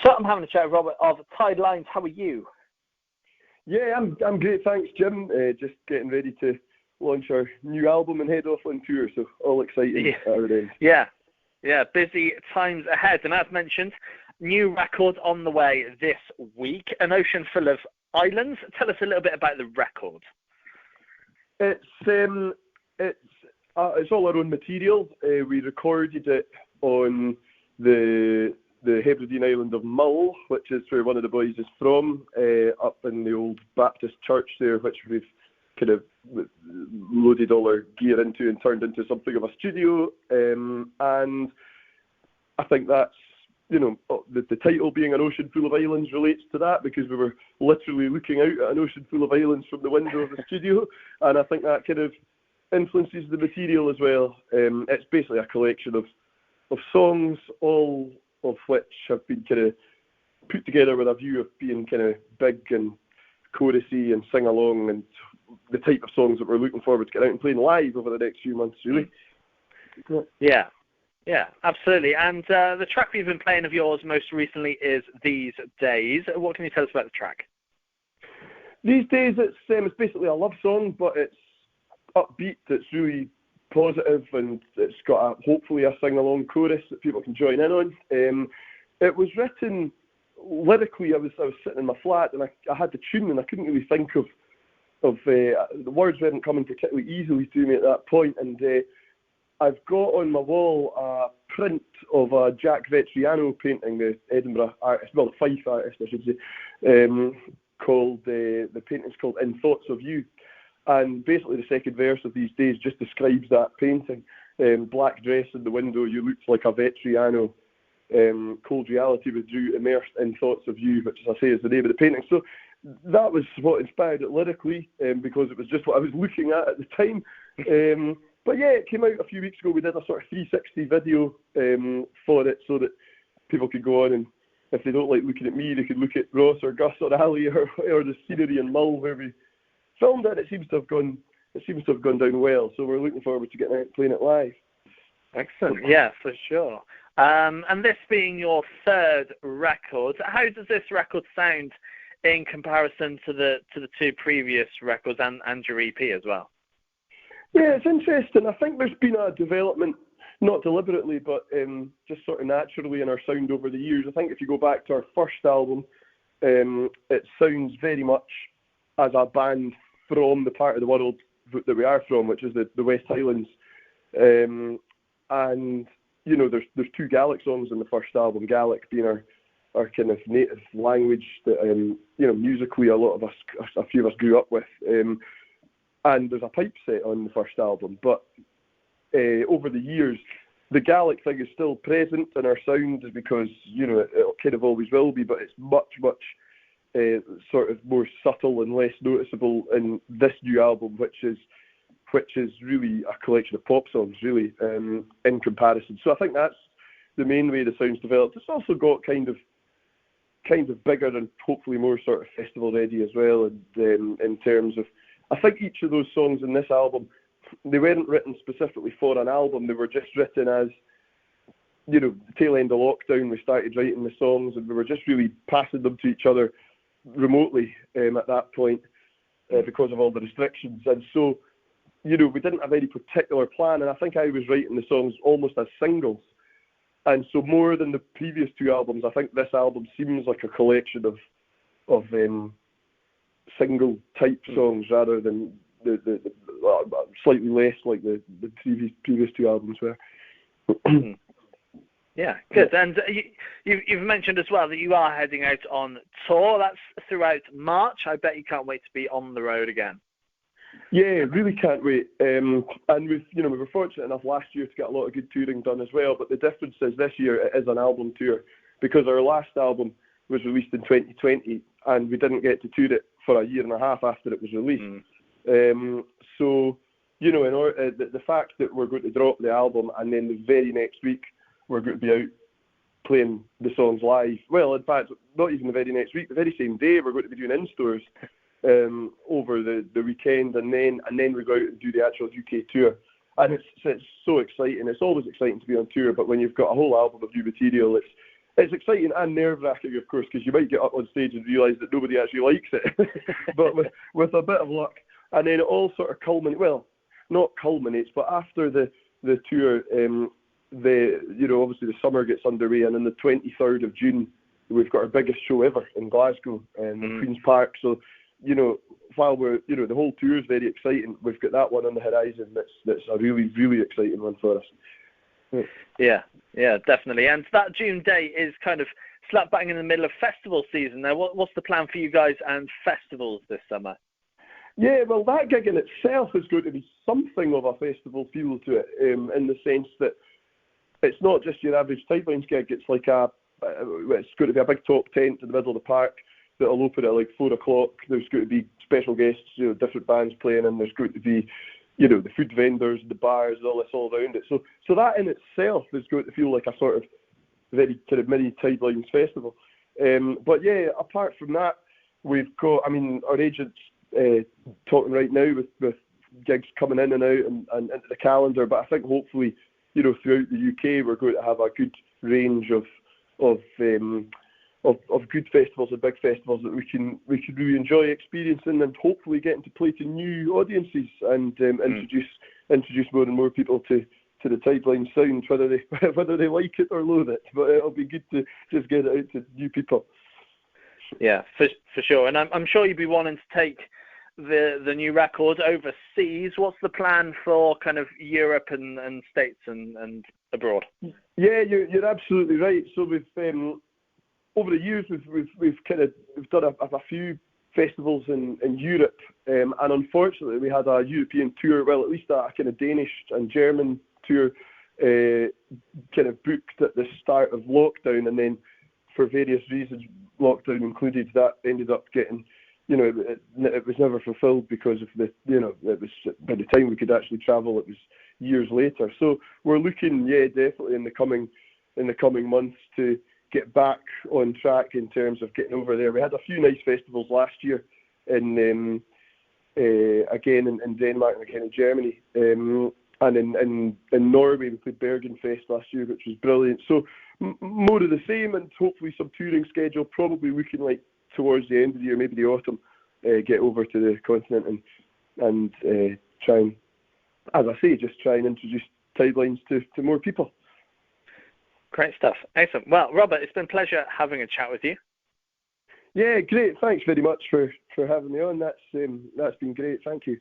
So I'm having a chat with Robert of Tide Lines. How are you? Yeah, I'm great, thanks, Jim. Just getting ready to launch our new album and head off on tour, so all exciting at our end. Yeah, busy times ahead. And as mentioned, new record on the way this week, An Ocean Full of Islands. Tell us a little bit about the record. It's all our own material. We recorded it on the Hebridean island of Mull, which is where one of the boys is from, up in the old Baptist church there, which we've kind of loaded all our gear into and turned into something of a studio. And I think that's, the title being An Ocean Full of Islands relates to that, because we were literally looking out at an ocean full of islands from the window of the studio, and I think that kind of influences the material as well. It's basically a collection of songs, all of which have been kind of put together with a view of being kind of big and chorusy and sing along, and the type of songs that we're looking forward to getting out and playing live over the next few months, really. Yeah, absolutely. And the track we've been playing of yours most recently is These Days. What can you tell us about the track? These Days, it's basically a love song, but it's upbeat, it's really positive, and it's got hopefully a sing-along chorus that people can join in on. It was written lyrically. I was sitting in my flat and I had the tune and I couldn't really think of the words weren't coming particularly easily to me at that point, and I've got on my wall a print of a Jack Vetriano painting, the Edinburgh artist, well, the Fife artist, I should say, called, the painting's called In Thoughts of You. And basically the second verse of These Days just describes that painting. Black dress in the window, you looked like a Vetriano. Cold reality withdrew, immersed in thoughts of you, which, as I say, is the name of the painting. So that was what inspired it lyrically, because it was just what I was looking at the time. But yeah, it came out a few weeks ago. We did a sort of 360 video for it, so that people could go on, and if they don't like looking at me, they could look at Ross or Gus or Ali or the scenery in Mull where we filmed it. It seems to have gone down well. So we're looking forward to getting out and playing it live. Excellent. Yeah, for sure. And this being your third record, how does this record sound in comparison to the two previous records and your EP as well? Yeah, it's interesting. I think there's been a development, not deliberately, but just sort of naturally in our sound over the years. I think if you go back to our first album, it sounds very much as a band from the part of the world that we are from, which is the West Highlands. And, there's two Gaelic songs in the first album, Gaelic being our kind of native language that, musically a few of us grew up with. And there's a pipe set on the first album, but over the years, the Gaelic thing is still present in our sound, because it kind of always will be, but it's much sort of more subtle and less noticeable in this new album, which is really a collection of pop songs, really, in comparison. So I think that's the main way the sound's developed. It's also got kind of bigger and hopefully more sort of festival ready as well, and in terms of, I think each of those songs in this album, they weren't written specifically for an album. They were just written as, the tail end of lockdown, we started writing the songs, and we were just really passing them to each other remotely at that point, because of all the restrictions. And so, we didn't have any particular plan, and I think I was writing the songs almost as singles. And so more than the previous two albums, I think this album seems like a collection of single type songs rather than the slightly less like the previous two albums were. Yeah, good. And you've mentioned as well that you are heading out on tour. That's throughout March. I bet you can't wait to be on the road again. Yeah, really can't wait. And we were fortunate enough last year to get a lot of good touring done as well. But the difference is this year it is an album tour, because our last album was released in 2020 and we didn't get to tour it for a year and a half after it was released. So, the fact that we're going to drop the album and then the very next week we're going to be out playing the songs live. Well, in fact, not even the very next week, the very same day we're going to be doing in-stores over the weekend, and then we go out and do the actual UK tour. And it's so exciting. It's always exciting to be on tour, but when you've got a whole album of new material, It's exciting and nerve-wracking, of course, because you might get up on stage and realise that nobody actually likes it. But with a bit of luck, and then it all sort of culminates. Well, not culminates, but after the tour, obviously the summer gets underway, and on the 23rd of June, we've got our biggest show ever in Glasgow, Queen's Park. So, while we're, the whole tour is very exciting, we've got that one on the horizon. That's a really, really exciting one for us. Yeah, definitely. And that June date is kind of slap bang in the middle of festival season. Now, what's the plan for you guys and festivals this summer? Yeah, well, that gig in itself is going to be something of a festival feel to it, in the sense that it's not just your average Tidelines gig. It's like it's going to be a big top tent in the middle of the park that'll open at like 4 o'clock. There's going to be special guests, different bands playing, and there's going to be, the food vendors, the bars, all this all around it. So that in itself is going to feel like a sort of very kind of mini Tidelines festival. But yeah, apart from that, we've got, our agent's talking right now with gigs coming in and out and into the calendar. But I think hopefully, throughout the UK, we're going to have a good range of good festivals and big festivals that we can really enjoy experiencing, and hopefully getting to play to new audiences and introduce more and more people to the Tideline sound, whether they like it or loathe it. But it'll be good to just get it out to new people. Yeah, for sure. And I'm sure you'd be wanting to take the new record overseas. What's the plan for kind of Europe and States and abroad? Yeah, you're absolutely right. So we've over the years we've done a few festivals in Europe, and unfortunately we had a European tour, well, at least a kind of Danish and German tour kind of booked at the start of lockdown, and then for various reasons, lockdown included, that ended up getting, it was never fulfilled because of it was by the time we could actually travel, it was years later. So we're looking, definitely in the coming months to get back on track in terms of getting over there. We had a few nice festivals last year again in Denmark and again in Germany. And in Norway, we played Bergen Fest last year, which was brilliant. So more of the same, and hopefully some touring schedule, probably looking like towards the end of the year, maybe the autumn, get over to the continent and try and, as I say, just try and introduce Tidelines to more people. Great stuff. Excellent. Well, Robert, it's been a pleasure having a chat with you. Yeah, great. Thanks very much for having me on. That's been great. Thank you.